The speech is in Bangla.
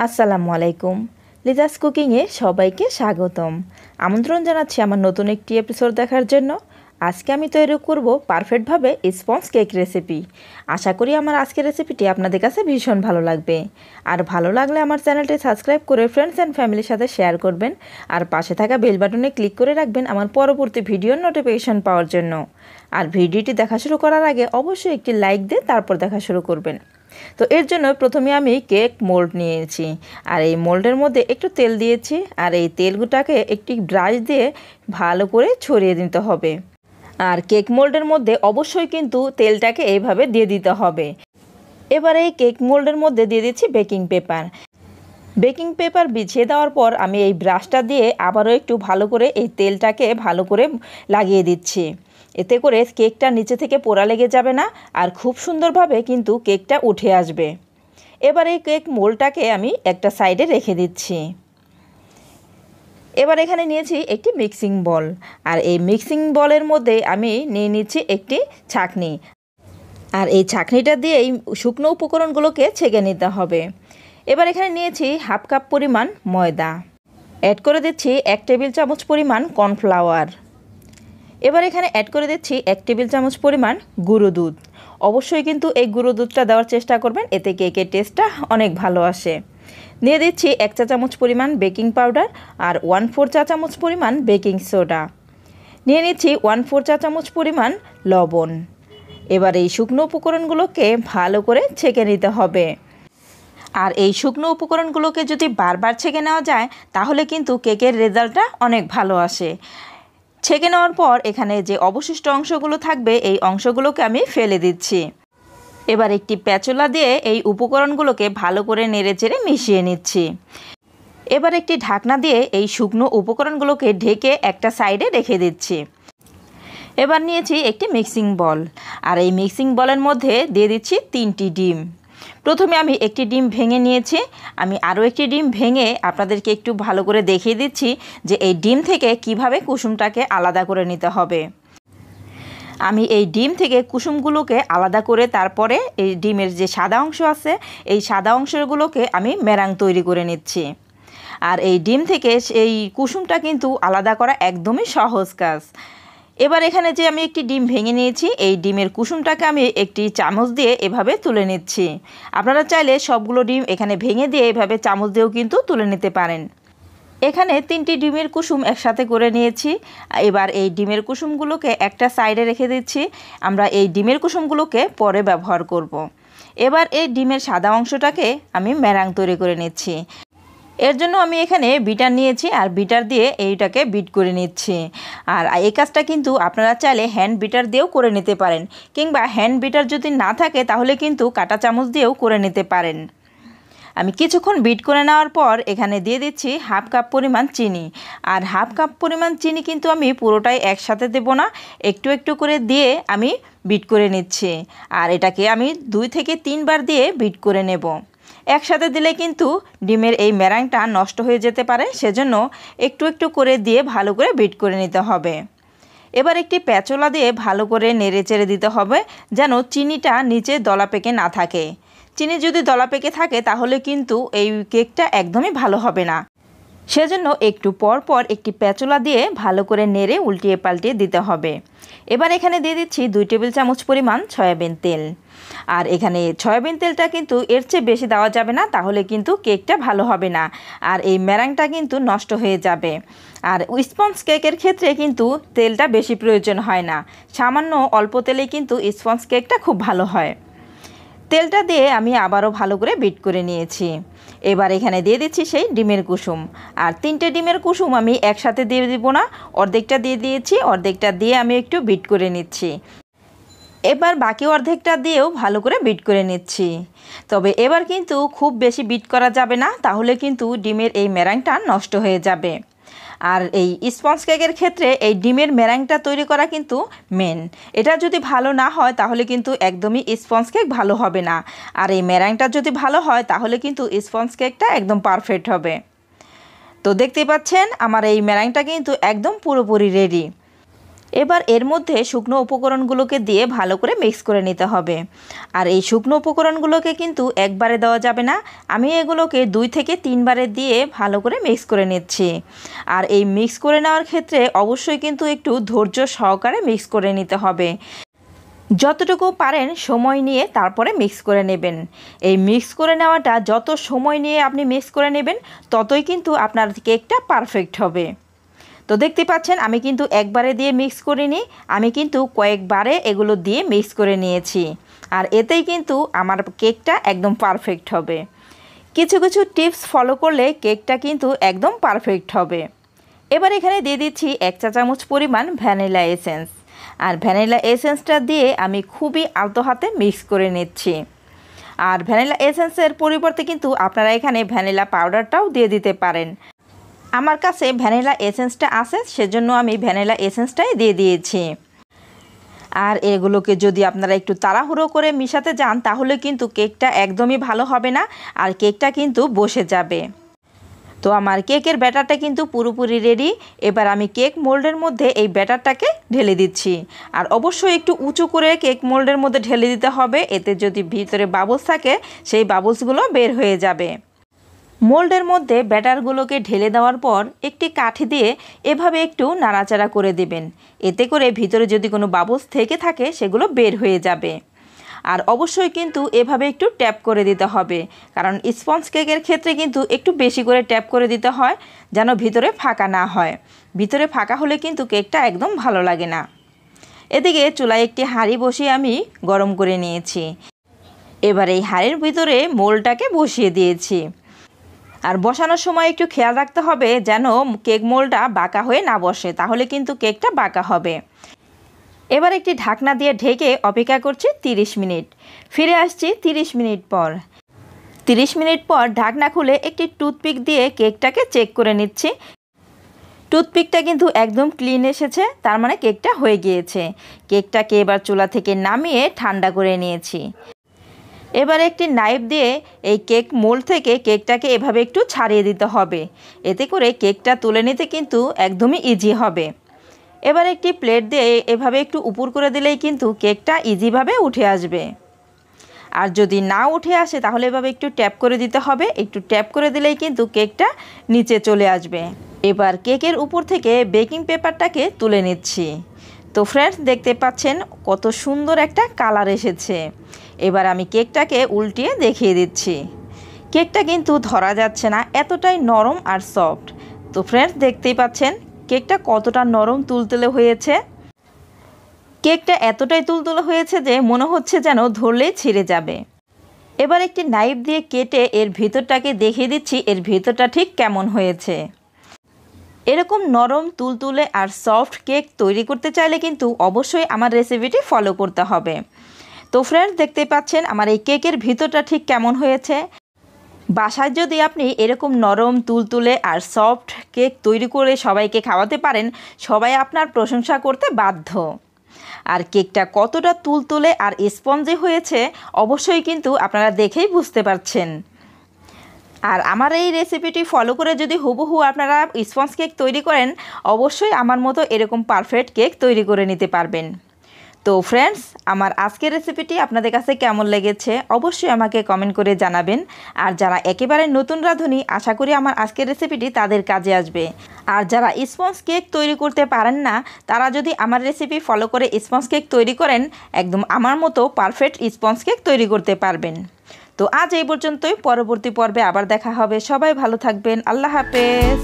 আসসালামু আলাইকুম। লিজাস কুকিংয়ে সবাইকে স্বাগতম। আমন্ত্রণ জানাচ্ছি আমার নতুন একটি এপিসোড দেখার জন্য। আজকে আমি তৈরি করব পারফেক্টভাবে স্পঞ্জ কেক রেসিপি। আশা করি আমার আজকের রেসিপিটি আপনাদের কাছে ভীষণ ভালো লাগবে। আর ভালো লাগলে আমার চ্যানেলটি সাবস্ক্রাইব করে ফ্রেন্ডস অ্যান্ড ফ্যামিলির সাথে শেয়ার করবেন। আর পাশে থাকা বেল বাটনে ক্লিক করে রাখবেন আমার পরবর্তী ভিডিওর নোটিফিকেশন পাওয়ার জন্য। আর ভিডিওটি দেখা শুরু করার আগে অবশ্যই একটি লাইক দিয়ে তারপর দেখা শুরু করবেন। তো এর জন্য প্রথমে আমি কেক মোল্ড নিয়েছি, আর এই মোল্ডের মধ্যে একটু তেল দিয়েছি, আর এই তেলগুটাকে একটি ব্রাশ দিয়ে ভালো করে ছড়িয়ে দিতে হবে। আর কেক মোল্ডের মধ্যে অবশ্যই কিন্তু তেলটাকে এইভাবে দিয়ে দিতে হবে। এবার এই কেক মোল্ডের মধ্যে দিয়ে দিচ্ছি বেকিং পেপার। বেকিং পেপার বিছিয়ে দেওয়ার পর আমি এই ব্রাশটা দিয়ে আবারও একটু ভালো করে এই তেলটাকে ভালো করে লাগিয়ে দিচ্ছি। এতে করে কেকটা নিচে থেকে পোড়া লেগে যাবে না, আর খুব সুন্দরভাবে কিন্তু কেকটা উঠে আসবে। এবার এই কেক মোল্ডটাকে আমি একটা সাইডে রেখে দিচ্ছি। এবার এখানে নিয়েছি একটি মিক্সিং বল, আর এই মিক্সিং বলের মধ্যে আমি নিয়ে নিচ্ছি একটি ছাঁকনি, আর এই ছাঁকনিটা দিয়ে এই শুকনো উপকরণগুলোকে ছেঁকে নিতে হবে। এবার এখানে নিয়েছি হাফ কাপ পরিমাণ ময়দা, অ্যাড করে দিচ্ছি 1 টেবিল চামচ পরিমাণ কর্নফ্লাওয়ার। এবার এখানে অ্যাড করে দিচ্ছি 1 টেবিল চামচ পরিমাণ গুঁড়ো দুধ। অবশ্যই কিন্তু এই গুঁড়ো দুধটা দেওয়ার চেষ্টা করবেন, এতে কেকের টেস্টটা অনেক ভালো আসে। নিয়ে দিচ্ছি 1 চা চামচ পরিমাণ বেকিং পাউডার আর 1/4 চা চামচ পরিমাণ বেকিং সোডা। নিয়ে নিচ্ছি 1/4 চা চামচ পরিমাণ লবণ। এবার এই শুকনো উপকরণগুলোকে ভালো করে ছেঁকে নিতে হবে। আর এই শুকনো উপকরণগুলোকে যদি বারবার ছেঁকে নেওয়া যায় তাহলে কিন্তু কেকের রেজাল্টটা অনেক ভালো আসে। ছেঁকে নেওয়ার পর এখানে যে অবশিষ্ট অংশগুলো থাকবে এই অংশগুলোকে আমি ফেলে দিচ্ছি। এবার একটি প্যাচুলা দিয়ে এই উপকরণগুলোকে ভালো করে নেড়েচেড়ে মিশিয়ে নিচ্ছি। এবার একটি ঢাকনা দিয়ে এই শুকনো উপকরণগুলোকে ঢেকে একটা সাইডে রেখে দিচ্ছি। এবার নিয়েছি একটি মিক্সিং বল, আর এই মিক্সিং বলের মধ্যে দিয়ে দিচ্ছি 3টি ডিম। প্রথমে আমি একটি ডিম ভেঙে নিয়েছি, আমি আরও একটি ডিম ভেঙে আপনাদেরকে একটু ভালো করে দেখিয়ে দিচ্ছি যে এই ডিম থেকে কিভাবে কুসুমটাকে আলাদা করে নিতে হবে। আমি এই ডিম থেকে কুসুমগুলোকে আলাদা করে তারপরে এই ডিমের যে সাদা অংশ আছে এই সাদা অংশগুলোকে আমি মেরাং তৈরি করে নিচ্ছি। আর এই ডিম থেকে এই কুসুমটা কিন্তু আলাদা করা একদমই সহজ কাজ। এবার এখানে যে আমি একটি ডিম ভেঙে নিয়েছি, এই ডিমের কুসুমটাকে আমি একটি চামচ দিয়ে এভাবে তুলে নিচ্ছি। আপনারা চাইলে সবগুলো ডিম এখানে ভেঙে দিয়ে এভাবে চামচ দিয়েও কিন্তু তুলে নিতে পারেন। এখানে 3টি ডিমের কুসুম একসাথে করে নিয়েছি। এবার এই ডিমের কুসুমগুলোকে একটা সাইডে রেখে দিচ্ছি, আমরা এই ডিমের কুসুমগুলোকে পরে ব্যবহার করব। এবার এই ডিমের সাদা অংশটাকে আমি মেরাং তৈরি করে নিচ্ছি। এর জন্য আমি এখানে বিটার নিয়েছি, আর বিটার দিয়ে এইটাকে বিট করে নিচ্ছি। আর এই কাজটা কিন্তু আপনারা চাইলে হ্যান্ড বিটার দিয়েও করে নিতে পারেন, কিংবা হ্যান্ড বিটার যদি না থাকে তাহলে কিন্তু কাঁটা চামচ দিয়েও করে নিতে পারেন। আমি কিছুক্ষণ বিট করে নেওয়ার পর এখানে দিয়ে দিচ্ছি হাফ কাপ পরিমাণ চিনি। আর হাফ কাপ পরিমাণ চিনি কিন্তু আমি পুরোটাই একসাথে দেব না, একটু একটু করে দিয়ে আমি বিট করে নিচ্ছি। আর এটাকে আমি 2 থেকে 3 বার দিয়ে বিট করে নেব। একসাথে দিলে কিন্তু ডিমের এই মেরাংটা নষ্ট হয়ে যেতে পারে, সেজন্য একটু একটু করে দিয়ে ভালো করে বিট করে নিতে হবে। এবার একটি প্যাচোলা দিয়ে ভালো করে নেড়েচেড়ে দিতে হবে যেন চিনিটা নিচে দলা পেকে না থাকে। চিনি যদি দলা পেকে থাকে তাহলে কিন্তু এই কেকটা একদমই ভালো হবে না, সেজন্য একটু পর পর একটি প্যাচোলা দিয়ে ভালো করে নেড়ে উল্টিয়ে পাল্টিয়ে দিতে হবে। এবার এখানে দিয়ে দিচ্ছি 2 টেবিল চামচ পরিমাণ সয়াবিন তেল। আর এখানে সয়াবিন তেলটা কিন্তু এর চেয়ে বেশি দেওয়া যাবে না, তাহলে কিন্তু কেকটা ভালো হবে না, আর এই মেরাংটা কিন্তু নষ্ট হয়ে যাবে। আর স্পঞ্জ কেকের ক্ষেত্রে কিন্তু তেলটা বেশি প্রয়োজন হয় না, সামান্য অল্প তেলেই কিন্তু স্পঞ্জ কেকটা খুব ভালো হয়। তেলটা দিয়ে আমি আবারও ভালো করে বিট করে নিয়েছি। এবার এখানে দিয়ে দিচ্ছি সেই ডিমের কুসুম, আর 3টে ডিমের কুসুম আমি একসাথে দিয়ে দিব না, অর্ধেকটা দিয়ে দিয়েছি, অর্ধেকটা দিয়ে আমি একটু বিট করে নিচ্ছি। এবার বাকি অর্ধেকটা দিয়েও ভালো করে বিট করে নিচ্ছি। তবে এবার কিন্তু খুব বেশি বিট করা যাবে না, তাহলে কিন্তু ডিমের এই মেরাংটা নষ্ট হয়ে যাবে। আর এই স্পঞ্জ কেকের ক্ষেত্রে এই ডিমের মেরাংটা তৈরি করা কিন্তু মেন। এটা যদি ভালো না হয় তাহলে কিন্তু একদমই স্পঞ্জ কেক ভালো হবে না, আর এই মেরাংটা যদি ভালো হয় তাহলে কিন্তু স্পঞ্জ কেকটা একদম পারফেক্ট হবে। তো দেখতেই পাচ্ছেন আমার এই মেরাংটা কিন্তু একদম পুরোপুরি রেডি। এবার এর মধ্যে শুকনো উপকরণগুলোকে দিয়ে ভালো করে মিক্স করে নিতে হবে। আর এই শুকনো উপকরণগুলোকে কিন্তু একবারে দেওয়া যাবে না, আমি এগুলোকে 2 থেকে 3 বারে দিয়ে ভালো করে মিক্স করে নিচ্ছি। আর এই মিক্স করে নেওয়ার ক্ষেত্রে অবশ্যই কিন্তু একটু ধৈর্য সহকারে মিক্স করে নিতে হবে। যতটুকু পারেন সময় নিয়ে তারপরে মিক্স করে নেবেন। এই মিক্স করে নেওয়াটা যত সময় নিয়ে আপনি মিক্স করে নেবেন ততই কিন্তু আপনার কেকটা পারফেক্ট হবে। তো দেখতে পাচ্ছেন আমি কিন্তু একবারে দিয়ে মিক্স করিনি, আমি কিন্তু কয়েকবারে এগুলো দিয়ে মিক্স করে নিয়েছি। আর এতেই কিন্তু আমার কেকটা একদম পারফেক্ট হবে। কিছু কিছু টিপস ফলো করলে কেকটা কিন্তু একদম পারফেক্ট হবে। এবার এখানে দিয়ে দিচ্ছি 1 চা চামচ পরিমাণ ভ্যানিলা এসেন্স। আর ভ্যানিলা এসেন্সটা দিয়ে আমি খুবই আলতো হাতে মিক্স করে নিচ্ছি। আর ভ্যানিলা এসেন্সের পরিবর্তে কিন্তু আপনারা এখানে ভ্যানিলা পাউডারটাও দিয়ে দিতে পারেন। আমার কাছে ভ্যানিলা এসেন্সটা আছে, সেজন্য আমি ভ্যানিলা এসেন্সটাই দিয়ে দিয়েছি। আর এগুলোকে যদি আপনারা একটু তাড়াহুড়ো করে মিশাতে যান তাহলে কিন্তু কেকটা একদমই ভালো হবে না, আর কেকটা কিন্তু বসে যাবে। তো আমার কেকের ব্যাটারটা কিন্তু পুরোপুরি রেডি। এবার আমি কেক মোল্ডের মধ্যে এই ব্যাটারটাকে ঢেলে দিচ্ছি। আর অবশ্যই একটু উঁচু করে কেক মোল্ডের মধ্যে ঢেলে দিতে হবে, এতে যদি ভিতরে বাবলস থাকে সেই বাবলসগুলো বের হয়ে যাবে। মোল্ডের মধ্যে ব্যাটারগুলোকে ঢেলে দেওয়ার পর একটি কাঠি দিয়ে এভাবে একটু নাড়াচাড়া করে দেবেন, এতে করে ভিতরে যদি কোনো বাবলস থেকে থাকে সেগুলো বের হয়ে যাবে। আর অবশ্যই কিন্তু এভাবে একটু ট্যাপ করে দিতে হবে, কারণ স্পঞ্জ কেকের ক্ষেত্রে কিন্তু একটু বেশি করে ট্যাপ করে দিতে হয় যেন ভিতরে ফাঁকা না হয়। ভিতরে ফাঁকা হলে কিন্তু কেকটা একদম ভালো লাগে না। এদিকে চুলায় একটি হাঁড়ি বসিয়ে আমি গরম করে নিয়েছি। এবার এই হাঁড়ির ভিতরে মোল্ডটাকে বসিয়ে দিয়েছি। আর বসানোর সময় একটু খেয়াল রাখতে হবে যেন কেক মোল্ডটা বাঁকা হয়ে না বসে, তাহলে কিন্তু কেকটা বাঁকা হবে। এবার একটি ঢাকনা দিয়ে ঢেকে অপেক্ষা করছি 30 মিনিট। ফিরে আসছি 30 মিনিট পর। 30 মিনিট পর ঢাকনা খুলে একটি টুথপিক দিয়ে কেকটাকে চেক করে নিচ্ছি। টুথপিকটা কিন্তু একদম ক্লিন এসেছে, তার মানে কেকটা হয়ে গিয়েছে। কেকটাকে এবার চুলা থেকে নামিয়ে ঠান্ডা করে নিয়েছি। এবার একটি নাইফ দিয়ে এই কেক মোল্ড থেকে কেকটাকে এভাবে একটু ছাড়িয়ে দিতে হবে, এতে করে কেকটা তুলে নিতে কিন্তু একদমই ইজি হবে। এবার একটি প্লেট দিয়ে এভাবে একটু উপর করে দিলেই কিন্তু কেকটা ইজিভাবে উঠে আসবে। আর যদি না উঠে আসে তাহলে এভাবে একটু ট্যাপ করে দিতে হবে, একটু ট্যাপ করে দিলেই কিন্তু কেকটা নিচে চলে আসবে। এবার কেকের উপর থেকে বেকিং পেপারটাকে তুলে নিচ্ছি। তো ফ্রেন্ডস দেখতে পাচ্ছেন কত সুন্দর একটা কালার এসেছে। এবার আমি কেকটাকে উল্টিয়ে দেখিয়ে দিচ্ছি। কেকটা কিন্তু ধরা যাচ্ছে না, এতটাই নরম আর সফট। তো ফ্রেন্ডস দেখতেই পাচ্ছেন কেকটা কতটা নরম তুলতুলে হয়েছে। কেকটা এতটাই তুলতুলে হয়েছে যে মনে হচ্ছে যেন ধরলেই ছিঁড়ে যাবে। এবার একটি নাইফ দিয়ে কেটে এর ভিতরটাকে দেখিয়ে দিচ্ছি এর ভিতরটা ঠিক কেমন হয়েছে। এরকম নরম তুলতুলে আর সফট কেক তৈরি করতে চাইলে কিন্তু অবশ্যই আমার রেসিপিটি ফলো করতে হবে। তো ফ্রেন্ডস দেখতে পাচ্ছেন আমার এই কেকের ভিতরটা ঠিক কেমন হয়েছে। বাসায় যদি আপনি এরকম নরম তুলতুলে আর সফট কেক তৈরি করে সবাইকে খাওয়াতে পারেন, সবাই আপনার প্রশংসা করতে বাধ্য। আর কেকটা কতটা তুলতুলে আর স্পঞ্জি হয়েছে অবশ্যই কিন্তু আপনারা দেখেই বুঝতে পারছেন। আর আমার এই রেসিপিটি ফলো করে যদি হুবহু আপনারা স্পঞ্জ কেক তৈরি করেন অবশ্যই আমার মতো এরকম পারফেক্ট কেক তৈরি করে নিতে পারবেন। তো ফ্রেন্ডস আমার আজকের রেসিপিটি আপনাদের কাছে কেমন লেগেছে অবশ্যই আমাকে কমেন্ট করে জানাবেন। আর যারা একেবারে নতুন রাঁধুনি আশা করি আমার আজকের রেসিপিটি তাদের কাজে আসবে। আর যারা স্পঞ্জ কেক তৈরি করতে পারেন না তারা যদি আমার রেসিপি ফলো করে স্পঞ্জ কেক তৈরি করেন একদম আমার মতো পারফেক্ট স্পঞ্জ কেক তৈরি করতে পারবেন। তো আজ এই পর্যন্তই, পরবর্তী পর্বে আবার দেখা হবে। সবাই ভালো থাকবেন। আল্লাহ হাফেজ।